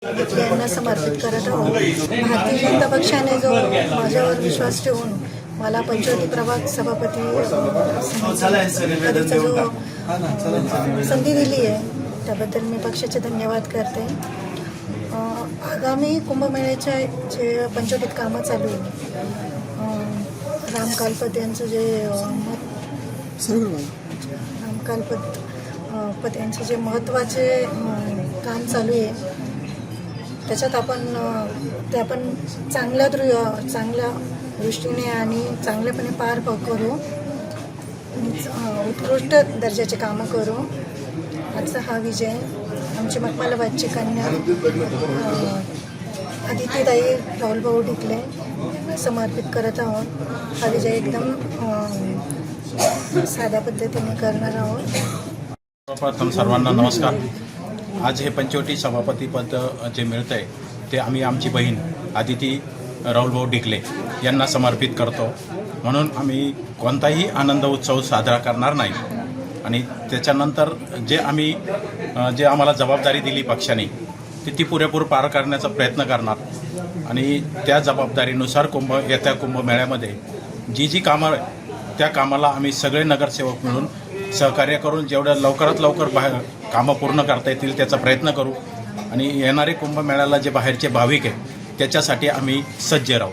यांना समर्पित करत आहोत। भारतीय जनता पक्षाने जो माझ्यावर विश्वास ठेवून मला पंचवटी प्रभाग सभापती पदाचा जो संधी दिली आहे त्याबद्दल मी पक्षाचे धन्यवाद करते। आगामी कुंभमेळ्याच्या जे पंचवटीत कामं चालू आहे, राम कालपत यांचं जे रामकालपत यांचे जे महत्त्वाचे काम चालू आहे त्याच्यात आपण चांगल्या दृष्टीने आणि चांगल्यापणे पार करू, उत्कृष्ट दर्जाचे कामं करू। आजचा हा विजय आमची मखमलाबादची कन्या आदितीताई राहुलभाऊ ढिकले समर्पित करत आहोत। हा विजय एकदम साध्या पद्धतीने करणार आहोत। सर्वप्रथम सर्वांना नमस्कार। आज हे पंचवटी सभापतीपद जे मिळतं आहे ते आम्ही आमची बहीण आदिती राहुलभाऊ ढिकले यांना समर्पित करतो, म्हणून आम्ही कोणताही आनंद उत्सव साजरा करणार नाही। आणि त्याच्यानंतर जे आम्हाला जबाबदारी दिली पक्षाने ती पुरेपूर पार करण्याचा प्रयत्न करणार। आणि त्या जबाबदारीनुसार येत्या कुंभमेळ्यामध्ये जी कामं त्या कामाला आम्ही सगळे नगरसेवक मिळून सहकार्य करून जेवढ्या लवकरात लवकर कामं पूर्ण करता येतील त्याचा प्रयत्न करू। आणि येणारे कुंभमेळ्याला जे बाहेरचे भाविक आहेत त्याच्यासाठी आम्ही सज्ज राहू।